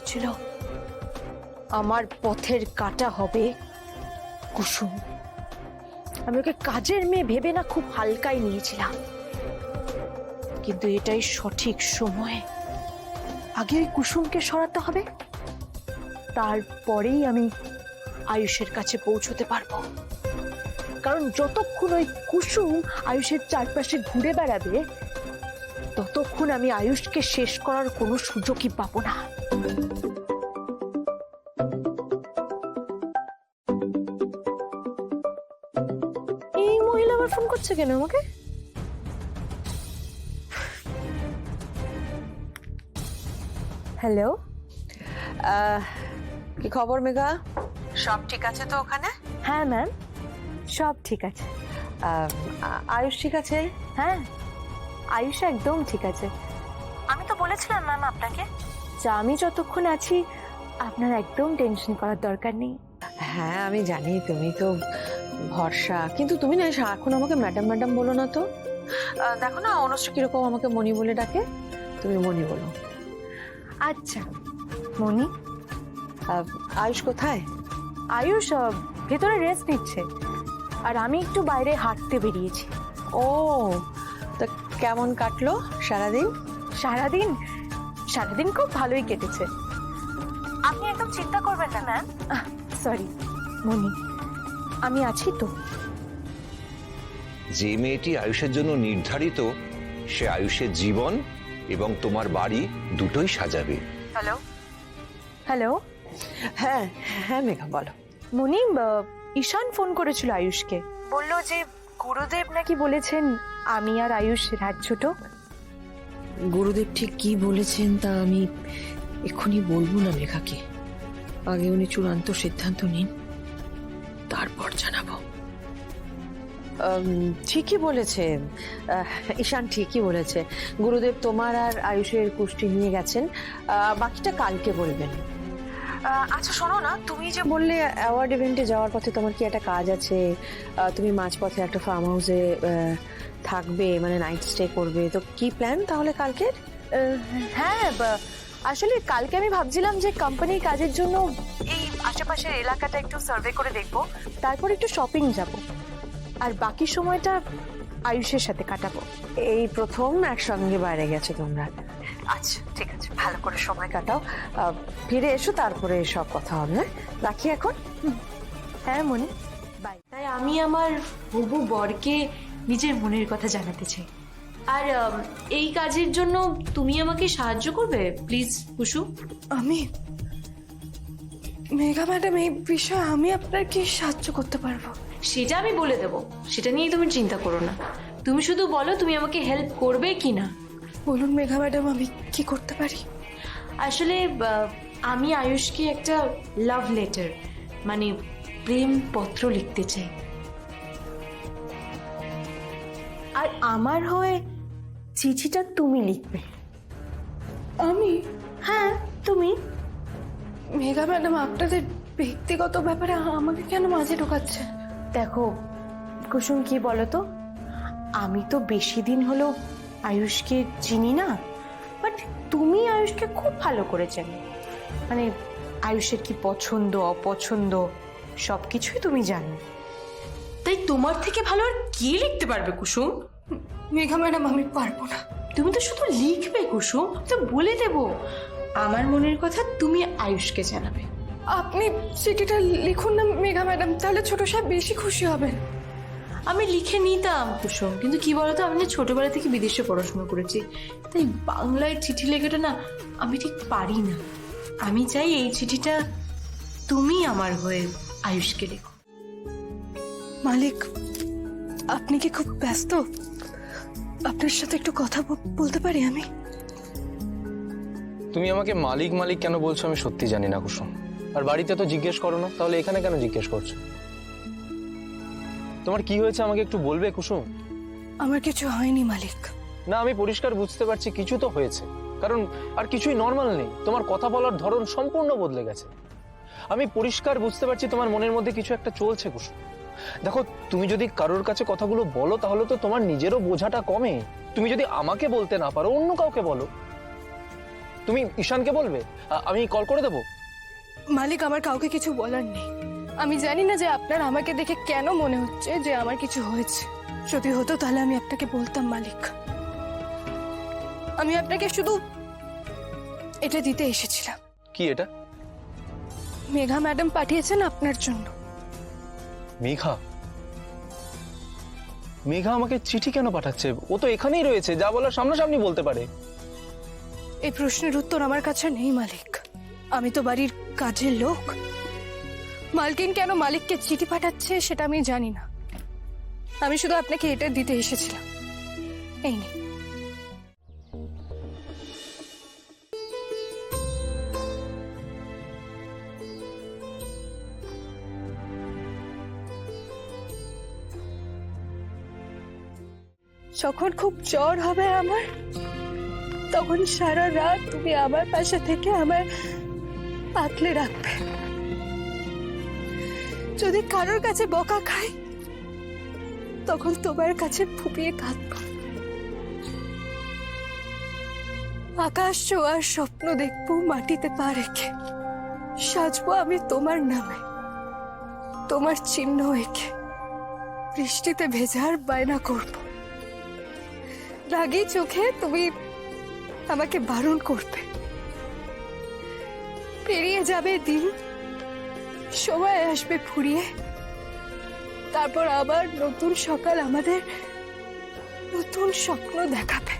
হয়েছিল আমার পথের কাঁটা হবে কুসুম। আমি ওকে কাজের মেয়ে ভেবে না খুব হালকায় নিয়েছিলাম, কিন্তু এটাই সঠিক সময়। আগে ওই কুসুমকে সরাতে হবে, তারপরেই আমি আয়ুষের কাছে পৌঁছতে পারবো। কারণ যতক্ষণ ওই কুসুম আয়ুষের চারপাশে ঘুরে বেড়াবে, ততক্ষণ আমি আয়ুষকে শেষ করার কোনো সুযোগই পাবো না। এই মহিলা আবার ফোন করছে কেন আমাকে? হ্যালো, কি খবর মেঘা? সব ঠিক আছে তো ওখানে? হ্যাঁ ম্যাম, সব ঠিক আছে। আয়ুষ ঠিক আছে? হ্যাঁ, আয়ুষ একদম ঠিক আছে। আমি তো বলেছিলাম ম্যাম আপনাকে যে আমি যতক্ষণ আছি আপনার একদম টেনশন করার দরকার নেই। হ্যাঁ আমি জানি তুমি তো ভরসা, কিন্তু তুমি না এখন আমাকে ম্যাডাম ম্যাডাম বলো না তো। দেখো না অনুশ্রী কিরকম আমাকে মনি বলে ডাকে, তুমি মনি বলো। আচ্ছা মনি। আয়ুষ কোথায়? আয়ুষ ভেতরে রেস্ট নিচ্ছে, আর আমি একটু বাইরে হাঁটতে বেরিয়েছি। ও, তা কেমন কাটলো সারাদিন? সারাদিন সারাদিন খুব ভালোই কেটেছে। আপনি একদম চিন্তা করবেন না ম্যাম। সরি মনি, আমি আছি তো। যে মেয়েটি আয়ুষের জন্য নির্ধারিত, সে আয়ুষের জীবন এবং তোমার বাড়ি দুটোই সাজাবে। Hello hello. হ্যাঁ হ্যাঁ মেঘা বলো। মনি, ঈশান ফোন করেছিল আয়ুষকে, বললো যে গুরুদেব নাকি বলেছেন আমি আর আয়ুষ রাত ছোট। গুরুদেব ঠিক কি বলেছেন তা আমি এক্ষুনি বলবো না মেঘাকে, আগে উনি চূড়ান্ত সিদ্ধান্ত নিন, তারপর জানাবো। ঠিকই বলেছে ঈশান, ঠিকই বলেছে। গুরুদেব তোমার আর আয়ুষের কুষ্টি নিয়ে গেছেন, বাকিটা কালকে বলবেন। আচ্ছা শোনো না, তুমি যে বললে অ্যাওয়ার্ড ইভেন্টে যাওয়ার পথে তোমার কি একটা কাজ আছে, তুমি মাঝপথে একটা ফার্ম হাউসে থাকবে, মানে নাইট স্টে করবে, তো কি প্ল্যান তাহলে কালকের? হ্যাঁ, আসলে কালকে আমি ভাবছিলাম যে কোম্পানির কাজের জন্য এই আশেপাশের এলাকাটা একটু সার্ভে করে দেখবো, তারপর একটু শপিং যাব, আর বাকি সময়টা আয়ুষের সাথে কাটাবো। এই প্রথম একসঙ্গে বাইরে গেছো তোমরা? আচ্ছা ঠিক আছে, ভালো করে সময় কাটাও, ফিরে এসো তারপরে সব কথা হবে। রাখি এখন। হ্যাঁ মনি, বাই। তাই আমি আমার হবু বরকে নিজের মনের কথা জানাতে চাই, আর এই কাজের জন্য তুমি আমাকে সাহায্য করবে প্লিজ কুসু। আমি মেঘা ম্যাডাম, এই বিষয়ে আমি আপনার কি সাহায্য করতে পারবো? সেটা আমি বলে দেবো, সেটা নিয়ে তুমি চিন্তা করো না। তুমি শুধু বলো তুমি আমাকে হেল্প করবে কি না। বলুন মেঘা ম্যাডাম, আমি কি করতে পারি? আসলে আমি আয়ুষকে একটা লাভ লেটার, মানে প্রেম পত্র লিখতে চাই, আর আমার হয়ে চিঠিটা তুমি লিখবে। আমি? হ্যাঁ তুমি। মেঘা ম্যাডাম, আপনাদের ব্যক্তিগত ব্যাপারে আমাকে কেন মাঝে ঢোকাচ্ছে? দেখো কুসুম, কি বলো তো, আমি তো বেশি দিন হলো আয়ুষকে চিনি না, বাট তুমি আয়ুষকে খুব ভালো করে চেনো, মানে আয়ুষের কি পছন্দ অপছন্দ সবকিছুই তুমি জানো, তাই তোমার থেকে ভালো আর কি লিখতে পারবে কুসুম? মেঘা ম্যাডাম, আমি পারবো না। তুমি তো শুধু লিখবে কুসুম, তো বলে দেবো আমার মনের কথা তুমি আয়ুষকে জানাবে। আপনি চিঠিটা লিখুন না মেঘা ম্যাডাম, তাহলে ছোট সাহেব বেশি খুশি হবেন। আমি লিখে নিতাম কুসুম, কিন্তু কি বলতো, আমি না ছোটবেলা থেকে বিদেশে পড়াশোনা করেছি, তাই বাংলায় চিঠি লেখাটা না আমি ঠিক পারি না। আমি চাই এই চিঠিটা তুমি আমার হয়ে আয়ুষকে লেখো। মালিক, আপনি কি খুব ব্যস্ত? আপনার সাথে একটু কথা বলতে পারি আমি? তুমি আমাকে মালিক মালিক কেন বলছো আমি সত্যি জানি না কুসুম। আর বাড়িতে তো জিজ্ঞেস করো না, তাহলে এখানে কেন জিজ্ঞেস করছো? তোমার কি হয়েছে আমাকে একটু বলবে কুসুম? আমার কিছু হয়নি মালিক। না, আমি পরিষ্কার বুঝতে পারছি কিছু তো হয়েছে, কারণ আর কিছুই নর্মাল নেই। তোমার কথা বলার ধরন সম্পূর্ণ বদলে গেছে। আমি পরিষ্কার বুঝতে পারছি তোমার মনের মধ্যে কিছু একটা চলছে কুসুম। দেখো, তুমি যদি কারোর কাছে কথাগুলো বলো তাহলে তো তোমার নিজেরও বোঝাটা কমে। তুমি যদি আমাকে বলতে না পারো, অন্য কাউকে বলো। তুমি ঈশানকে বলবে? আমি কল করে দেবো। মালিক, আমার কাউকে কিছু বলার নেই। আমি জানি না যে আপনার আমাকে দেখে কেন মনে হচ্ছে যে আমার কিছু হয়েছে। যদি হতো তাহলে আমি আপনাকে বলতাম মালিক। আমি আপনাকে শুধু এটা দিতে এসেছিলাম। কি এটা? মেঘা ম্যাডাম পাঠিয়েছেন আপনার জন্য। মেঘা? মেঘা আমাকে চিঠি কেন পাঠাচ্ছে? ও তো এখানেই রয়েছে, যা বলার সামনাসামনি বলতে পারে। এই প্রশ্নের উত্তর আমার কাছে নেই মালিক। আমি তো বাড়ির কাজের লোক। মালকিন কেন মালিককে চিঠি পাঠাচ্ছে সেটা আমি জানি না। আমি শুধু আপনাকে এটা দিতে এসেছিলাম। এই নিন। যখন খুব জ্বর হবে আমার, তখন সারা রাত তুমি আমার পাশে থেকে আমার পাতলে রাখবে। যদি কারোর কাছে বকা খাই, তখন তোমার কাছে ফুপিয়ে কাঁদব। আকাশ ছোঁয়ার স্বপ্ন দেখবো মাটিতে পা রেখে। সাজবো আমি তোমার নামে, তোমার চিহ্ন এঁকে। বৃষ্টিতে ভেজার বায়না করব। রাগী চোখে তুমি আমাকে বারণ করবে। পেরিয়ে যাবে দিন, সময় আসবে ফুরিয়ে। তারপর আবার নতুন সকাল আমাদের নতুন স্বপ্ন দেখাবে।